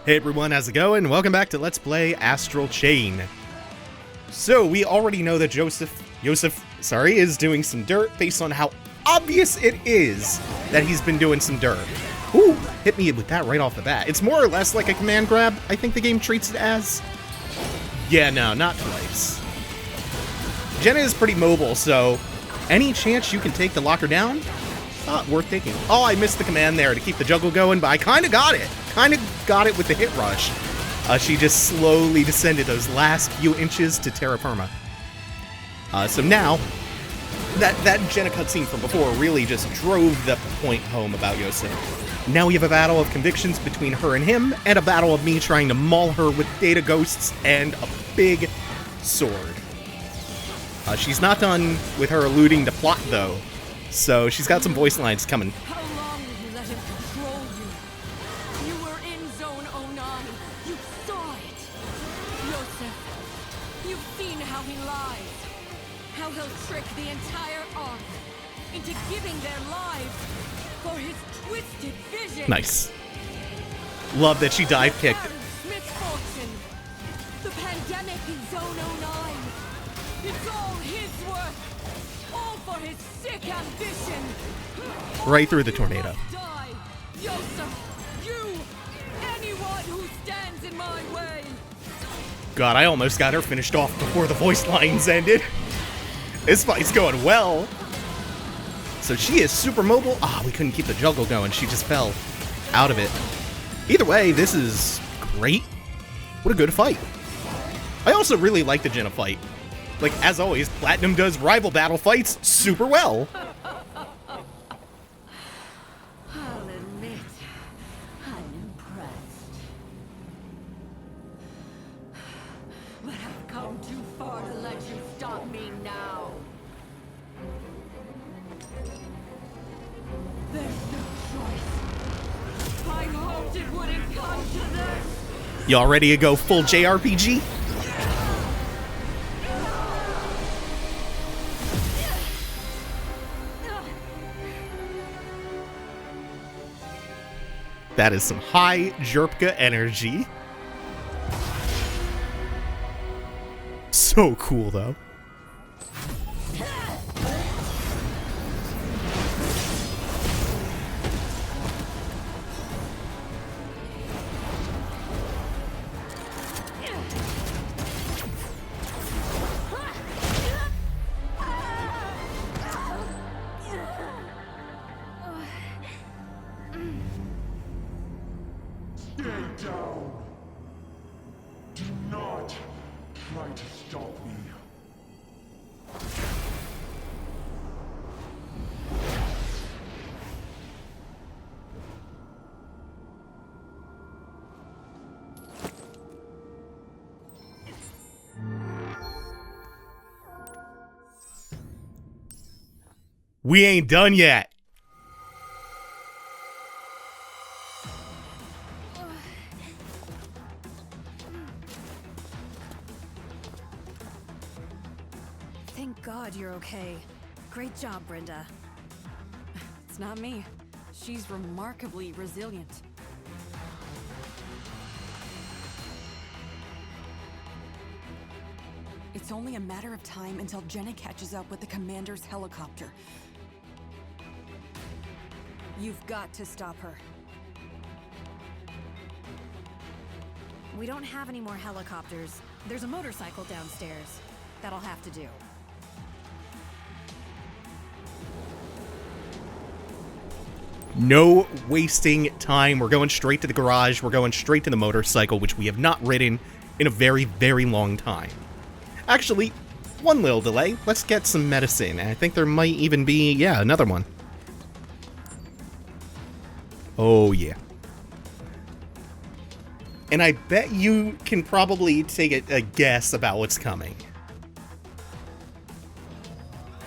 Hey everyone, how's it going? Welcome back to Let's Play Astral Chain. So, we already know that Joseph is doing some dirt based on how obvious it is that he's been doing some dirt. Ooh, hit me with that right off the bat. It's more or less like a command grab, I think the game treats it as. Yeah, no, not twice. Jena is pretty mobile, so any chance you can take to lock her down, worth taking. Oh, I missed the command there to keep the juggle going, but I kind of got it. With the hit rush. She just slowly descended those last few inches to terra firma. So now, that Jena cutscene from before really just drove the point home about Yosef. Now we have a battle of convictions between her and him, and a battle of me trying to maul her with data ghosts and a big sword. She's not done with her alluding to plot, though, so she's got some voice lines coming. How long will you let him control you? You were in Zone 09. You saw it. Yosef, you've seen how he lies. How he'll trick the entire Ark into giving their lives for his twisted vision. Nice. Love that she dive kicked. Misfortune. The pandemic in Zone 09. It's all his work. All for his sick ambition. Right through the tornado. Die. Yosef, you, anyone who stands in my way. God, I almost got her finished off before the voice lines ended. This fight's going well. So she is super mobile. We couldn't keep the juggle going. She just fell out of it. Either way, this is great. What a good fight. I also really like the Jena fight. Like, as always, Platinum does rival battle fights super well. I'll admit, I'm impressed. But I've come too far to let you stop me now. There's no choice. I hoped it wouldn't come to this. Y'all ready to go full JRPG? That is some high Jerpka energy. So cool, though. Stay down. Do not try to stop me. We ain't done yet. Thank God you're okay. Great job, Brenda. It's not me. She's remarkably resilient. It's only a matter of time until Jena catches up with the commander's helicopter. You've got to stop her. We don't have any more helicopters. There's a motorcycle downstairs. That'll have to do. No wasting time. We're going straight to the garage. We're going straight to the motorcycle, which we have not ridden in a very, very long time. Actually, one little delay. Let's get some medicine. I think there might even be, yeah, another one. Oh, yeah. And I bet you can probably take a guess about what's coming.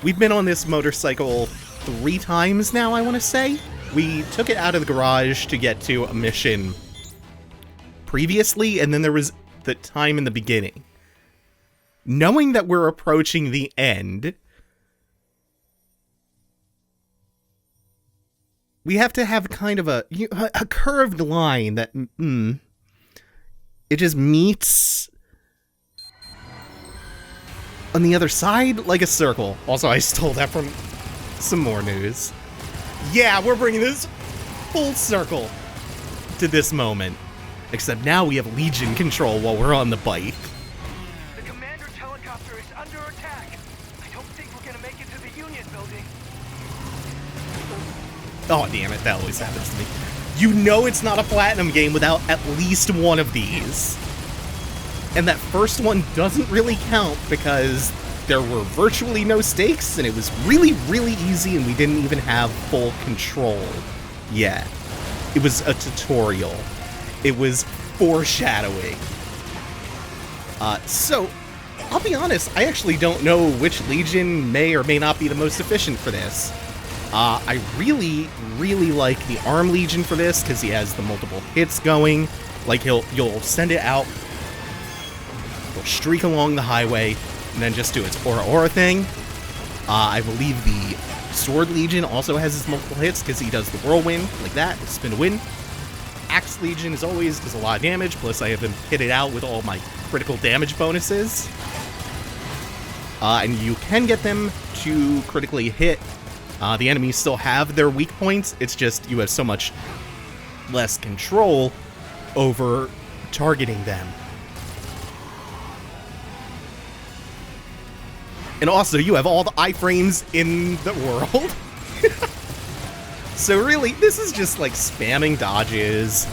We've been on this motorcycle 3 times now, I want to say. We took it out of the garage to get to a mission previously, and then there was the time in the beginning. Knowing that we're approaching the end, we have to have kind of a curved line that, it just meets on the other side like a circle. Also, I stole that from some more news. Yeah, we're bringing this full circle to this moment. Except now we have Legion control while we're on the bike. The commander's helicopter is under attack. I don't think we're gonna make it to the Union building. Oh, damn it, that always happens to me. You know it's not a Platinum game without at least one of these. And that first one doesn't really count because there were virtually no stakes and it was really, really easy and we didn't even have full control yet. It was a tutorial. It was foreshadowing. So, I'll be honest, I actually don't know which Legion may or may not be the most efficient for this. I really, really like the Arm Legion for this, because he has the multiple hits going. Like, you'll send it out, he'll streak along the highway, and then just do its Aura thing. I believe the Sword Legion also has his multiple hits, because he does the Whirlwind, like that, spin to win. Axe Legion, as always, does a lot of damage, plus I have him hit it out with all my critical damage bonuses. And you can get them to critically hit. The enemies still have their weak points, it's just you have so much less control over targeting them. And also, you have all the iframes in the world. So really, this is just like spamming dodges,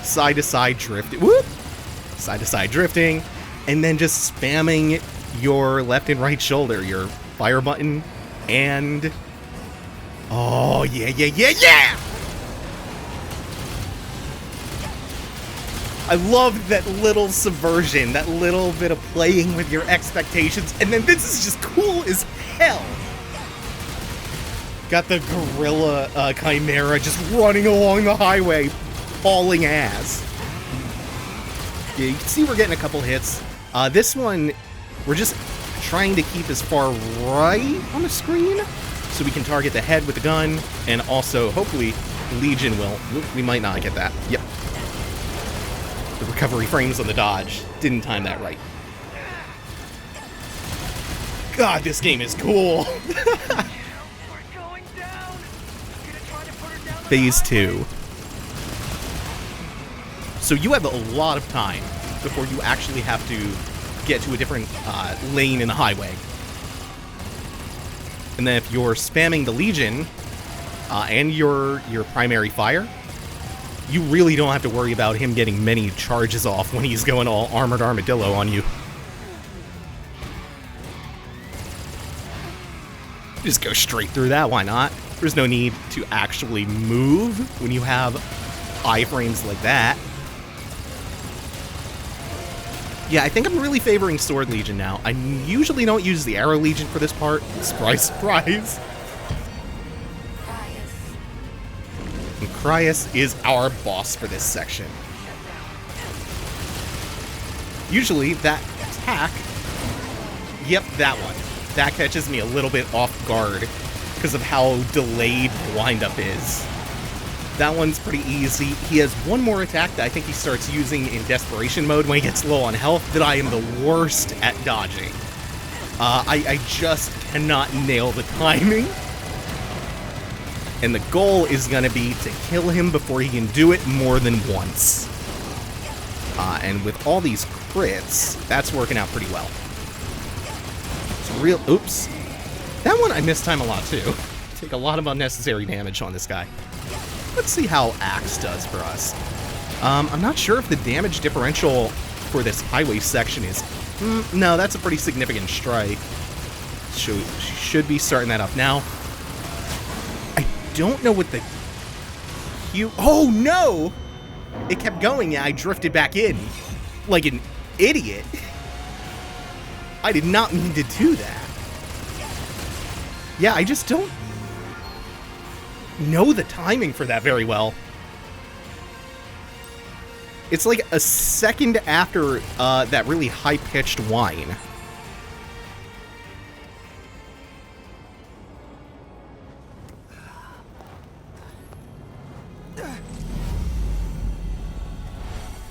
side-to-side drifting, whoop, side-to-side drifting, and then just spamming your left and right shoulder, your fire button, and... Oh, yeah! I love that little subversion, that little bit of playing with your expectations, and then this is just cool as hell! Got the gorilla chimera just running along the highway, hauling ass. Yeah, you can see we're getting a couple hits. This one, we're just trying to keep as far right on the screen so we can target the head with the gun, and also, hopefully, Legion will. We might not get that. Yep. The recovery frames on the dodge. Didn't time that right. God, this game is cool! Phase 2. So you have a lot of time before you actually have to get to a different lane in the highway. And then if you're spamming the Legion and your primary fire, you really don't have to worry about him getting many charges off when he's going all armored armadillo on you. Just go straight through that, why not? There's no need to actually move when you have iframes like that. Yeah, I think I'm really favoring Sword Legion now. I usually don't use the Arrow Legion for this part. Surprise, surprise. And Cryus is our boss for this section. Usually, that attack... Yep, that one. That catches me a little bit off guard because of how delayed the windup is. That one's pretty easy. He has one more attack that I think he starts using in desperation mode when he gets low on health that I am the worst at dodging. I just cannot nail the timing. And the goal is going to be to kill him before he can do it more than once. And with all these crits, that's working out pretty well. It's real... Oops. That one I mistime a lot too. Take a lot of unnecessary damage on this guy. Let's see how Axe does for us. I'm not sure if the damage differential for this highway section is... no, that's a pretty significant strike. Should be starting that up now. I don't know what the... Oh, no! It kept going, yeah, I drifted back in. Like an idiot. I did not mean to do that. Yeah, I just don't know the timing for that very well. It's like a second after that really high-pitched whine.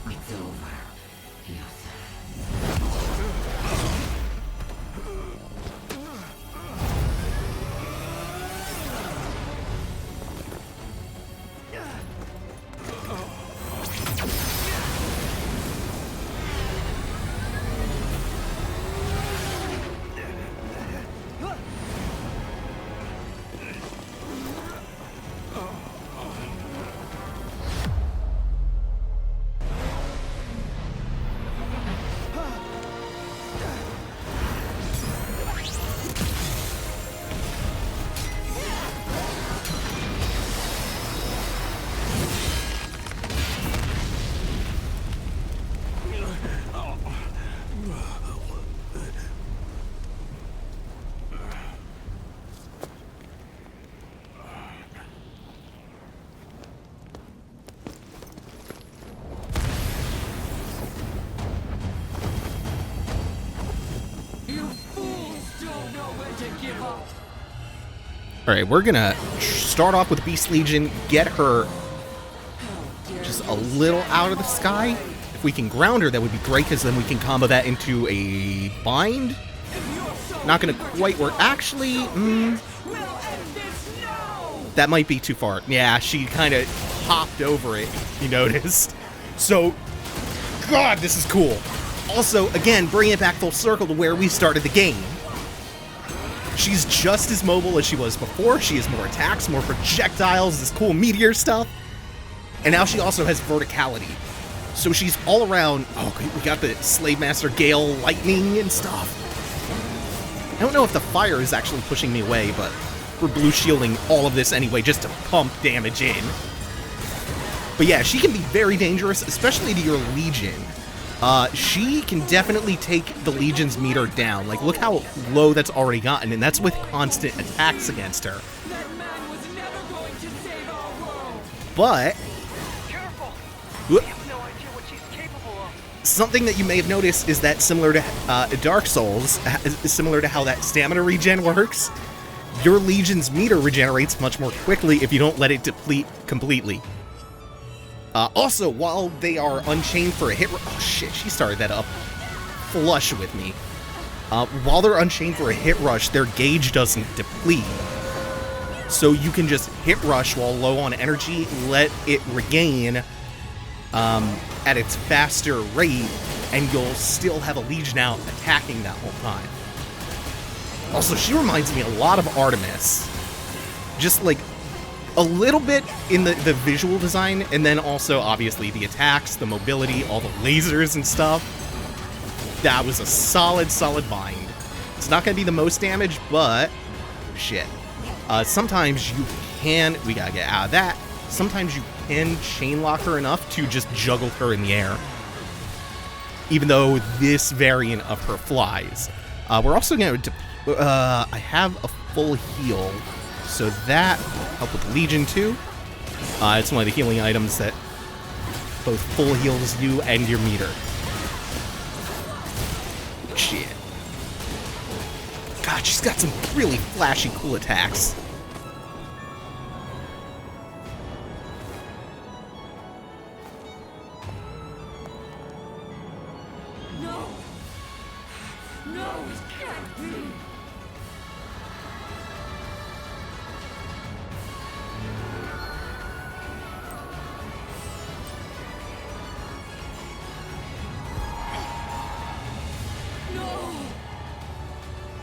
It's over. Alright, we're gonna start off with Beast Legion, get her just a little out of the sky. If we can ground her, that would be great, because then we can combo that into a bind. Not gonna quite work. Actually, that might be too far. Yeah, she kind of hopped over it, you noticed. So, God, this is cool. Also, again, bring it back full circle to where we started the game. She's just as mobile as she was before. She has more attacks, more projectiles, this cool meteor stuff. And now she also has verticality. So she's all around. Oh, we got the Slave Master Gale lightning and stuff. I don't know if the fire is actually pushing me away, but we're blue shielding all of this anyway just to pump damage in. But yeah, she can be very dangerous, especially to your Legion. She can definitely take the Legion's meter down. Like, look how low that's already gotten, and that's with constant attacks against her. That man was never going to save our world. But Careful! whoop, I have no idea what she's capable of. something that you may have noticed is that similar to Dark Souls, similar to how that stamina regen works, your Legion's meter regenerates much more quickly if you don't let it deplete completely. Also, while they are unchained for a hit oh shit, she started that up flush with me. While they're unchained for a hit rush, their gauge doesn't deplete. So you can just hit rush while low on energy, let it regain at its faster rate, and you'll still have a Legion out attacking that whole time. Also, she reminds me a lot of Artemis. Just like a little bit in the visual design, and then also obviously the attacks, the mobility, all the lasers and stuff. That was a solid bind. It's not going to be the most damage, but shit. Sometimes you can, we gotta get out of that, sometimes you can chain lock her enough to just juggle her in the air. Even though this variant of her flies. We're also going to, I have a full heal, so that help with Legion too. It's one of the healing items that both full heals you and your meter. Shit. God, she's got some really flashy, cool attacks. No! No, it can't be! No!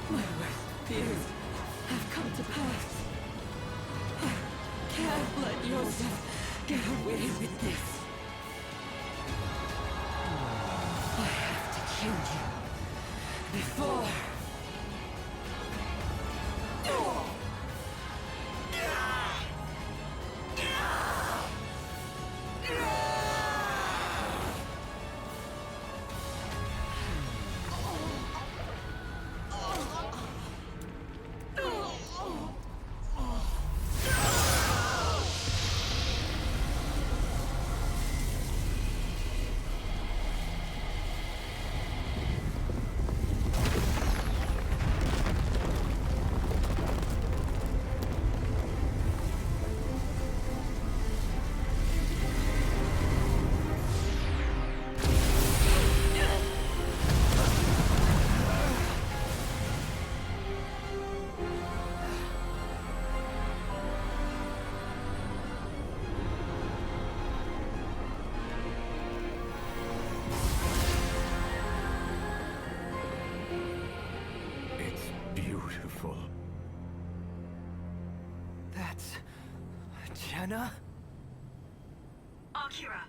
My worst fears have come to pass. I can't let Yosef get away with this. I have to kill you before. That's Jena? Akira,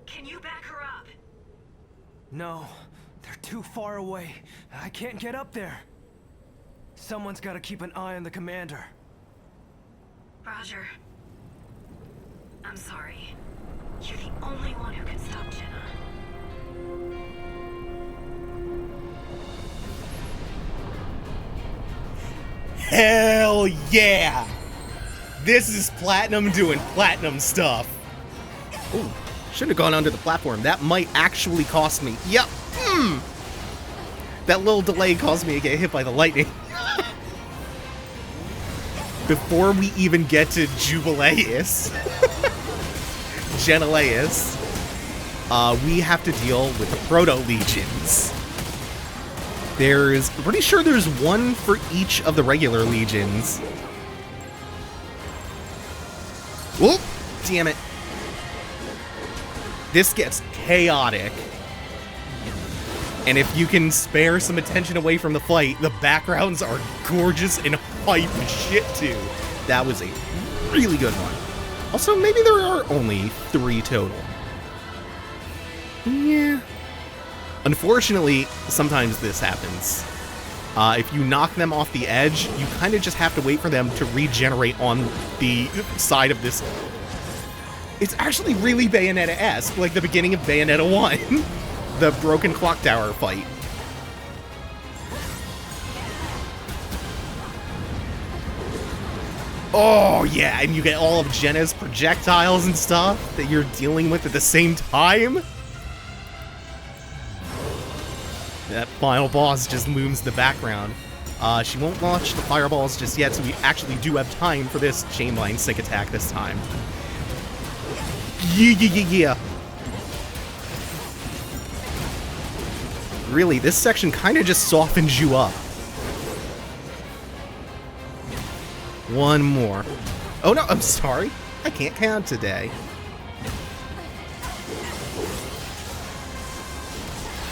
can you back her up? No, they're too far away. I can't get up there. Someone's got to keep an eye on the commander. Roger. I'm sorry. You're the only one who can stop Jena. Hell yeah! This is Platinum doing Platinum stuff. Ooh, shouldn't have gone onto the platform. That might actually cost me. Yep. That little delay caused me to get hit by the lightning. before we even get to Jubileus, Geneleus, we have to deal with the Proto-Legions. I'm pretty sure there's one for each of the regular legions. Whoop! Damn it. This gets chaotic. And if you can spare some attention away from the fight, the backgrounds are gorgeous and hype as shit too. That was a really good one. Also, maybe there are only 3 total. Yeah. Unfortunately, sometimes this happens. If you knock them off the edge, you kind of just have to wait for them to regenerate on the side of this. It's actually really Bayonetta-esque, like the beginning of Bayonetta 1. The broken clock tower fight. Oh, yeah, and you get all of Jena's projectiles and stuff that you're dealing with at the same time. That final boss just looms the background. She won't launch the fireballs just yet, so we actually do have time for this chainline sync attack this time. Yeah. Really, this section kind of just softens you up. One more. Oh no, I'm sorry. I can't count today.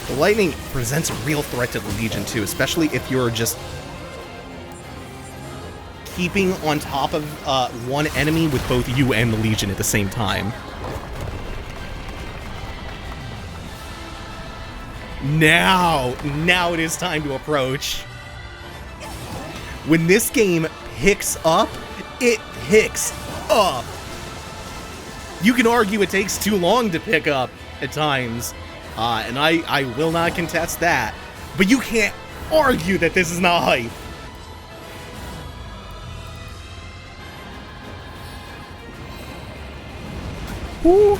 The lightning presents a real threat to the Legion too, especially if you're just keeping on top of one enemy with both you and the Legion at the same time. Now it is time to approach. When this game picks up, it picks up. You can argue it takes too long to pick up at times, and I will not contest that, but you can't argue that this is not hype. Woo.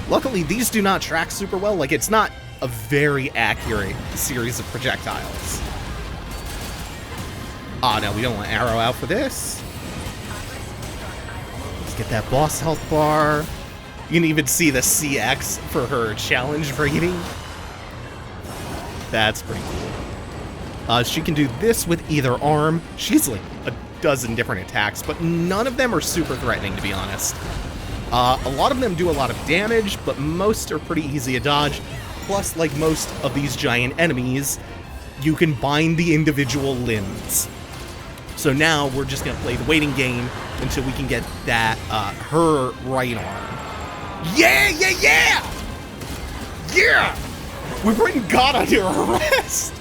Luckily, these do not track super well. Like, it's not a very accurate series of projectiles. Ah, no, we don't want arrow out for this. Let's get that boss health bar. You can even see the CX for her challenge rating. That's pretty cool. She can do this with either arm. She's like a dozen different attacks, but none of them are super threatening, to be honest. A lot of them do a lot of damage, but most are pretty easy to dodge. Plus, like most of these giant enemies, you can bind the individual limbs. So now we're just gonna play the waiting game until we can get that, her right arm. Yeah! We're putting God under arrest!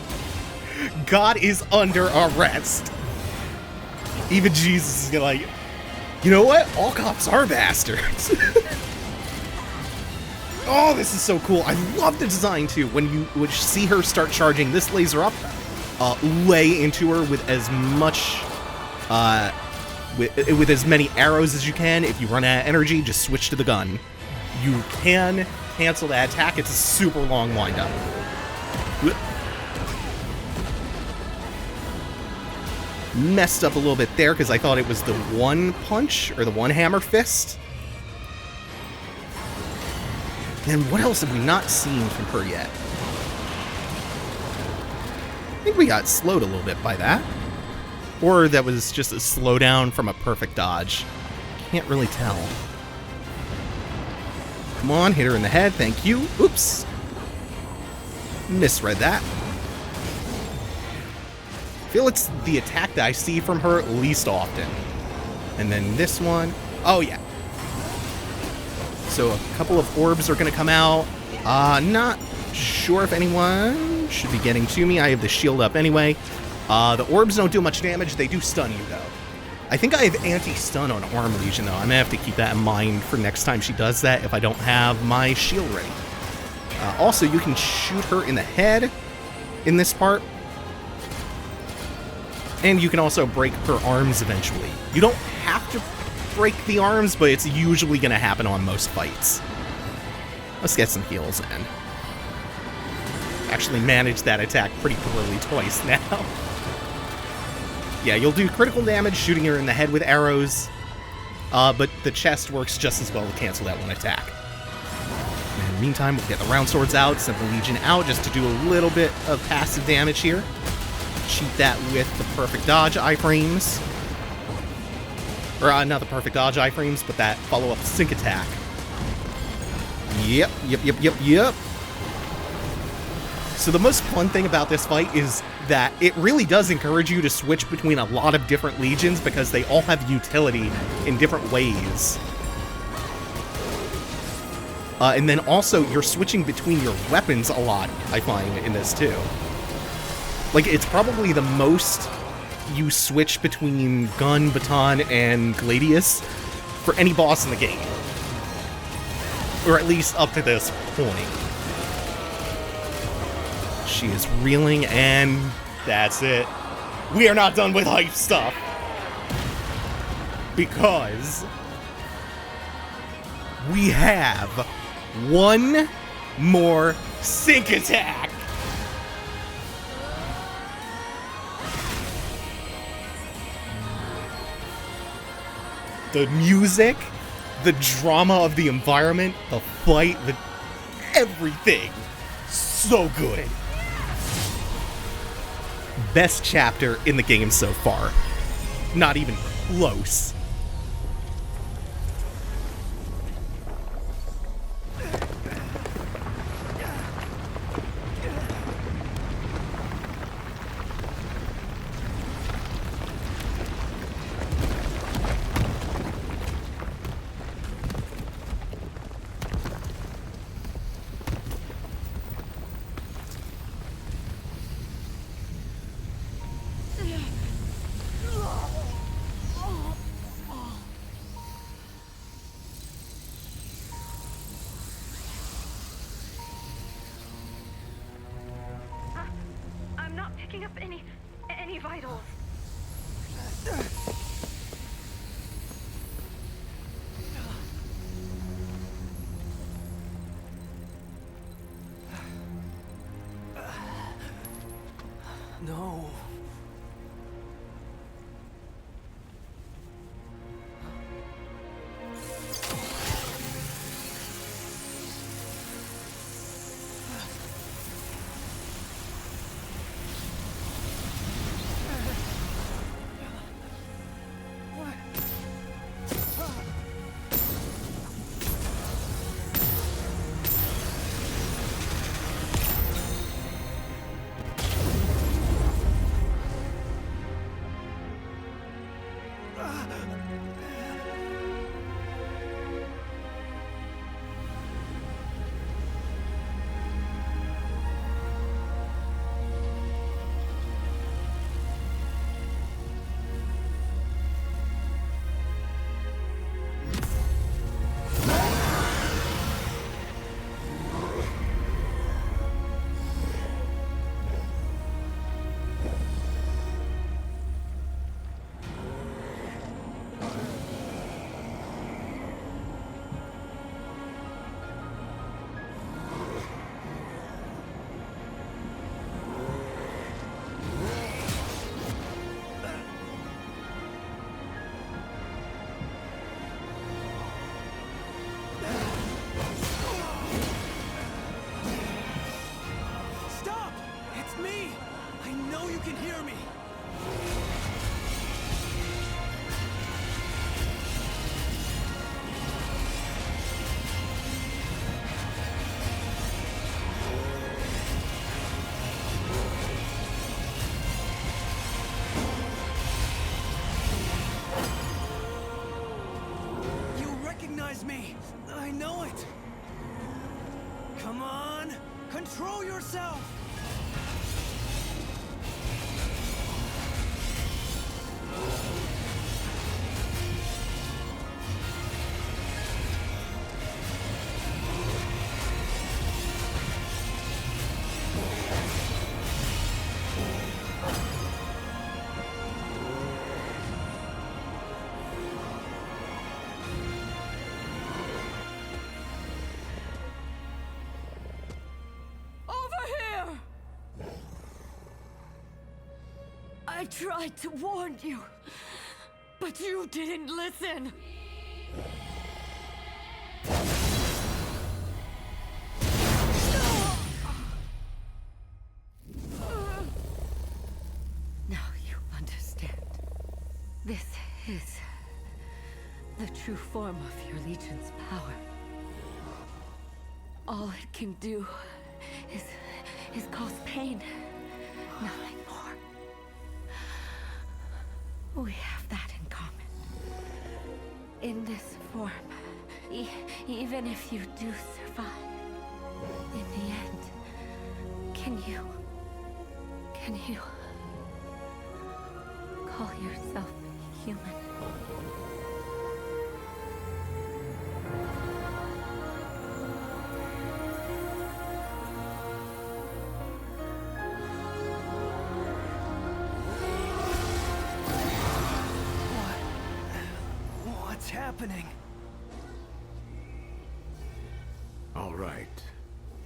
God is under arrest. Even Jesus is gonna like, you know what? All cops are bastards. Oh, this is so cool. I love the design, too. When you see her start charging this laser up, lay into her with as much, with as many arrows as you can. If you run out of energy, just switch to the gun. You can cancel that attack. It's a super long windup. Messed up a little bit there because I thought it was the one punch, or the one hammer fist. And what else have we not seen from her yet? I think we got slowed a little bit by that. Or that was just a slowdown from a perfect dodge. Can't really tell. Come on, hit her in the head, thank you. Oops. Misread that. I feel it's the attack that I see from her least often. And then this one. Oh, yeah. So a couple of orbs are going to come out. Not sure if anyone should be getting to me. I have the shield up anyway. The orbs don't do much damage. They do stun you, though. I think I have anti-stun on Arm Legion, though. I'm going to have to keep that in mind for next time she does that if I don't have my shield ready. Also, you can shoot her in the head in this part. And you can also break her arms eventually. You don't have to break the arms, but it's usually going to happen on most fights. Let's get some heals in. Actually managed that attack pretty poorly twice now. Yeah, you'll do critical damage shooting her in the head with arrows, but the chest works just as well to cancel that one attack. And in the meantime, we'll get the round swords out, send the Legion out just to do a little bit of passive damage here. Cheat that with the perfect dodge iframes. Or, not the perfect dodge iframes, but that follow-up sync attack. Yep. So the most fun thing about this fight is that it really does encourage you to switch between a lot of different legions because they all have utility in different ways. And then also, you're switching between your weapons a lot, I find, in this too. Like, it's probably the most you switch between gun, baton, and gladius for any boss in the game. Or at least up to this point. She is reeling, and that's it. We are not done with hype stuff. Because we have one more sync attack. The music, the drama of the environment, the fight, everything. So good. Best chapter in the game so far. Not even close. Picking up any vitals. No. Me. I know it. Come on, control yourself. I tried to warn you, but you didn't listen. Now you understand. This is the true form of your Legion's power. All it can do is cause pain. Nothing more. We have that in common. In this form, even if you do survive, in the end, can you call yourself human? What's happening? All right.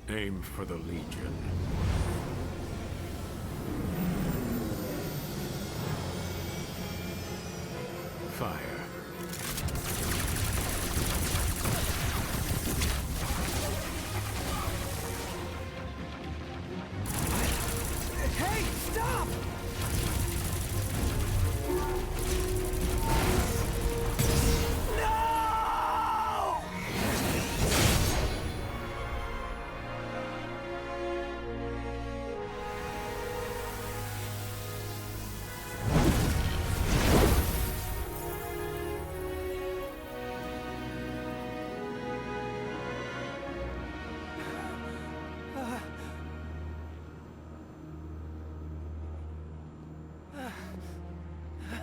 Aim for the Legion. Fire. Hey, stop!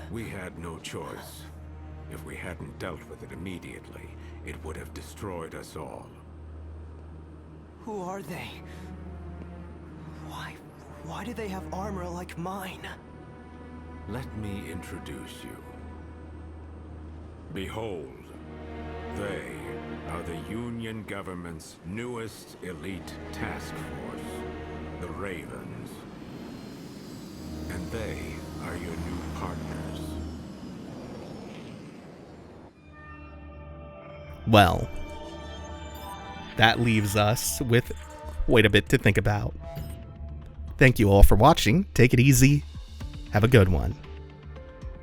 We had no choice. If we hadn't dealt with it immediately, it would have destroyed us all. Who are they? Why do they have armor like mine? Let me introduce you. Behold, they are the Union government's newest elite task force, the Ravens. And they are your new partners. Well, that leaves us with quite a bit to think about. Thank you all for watching. Take it easy. Have a good one.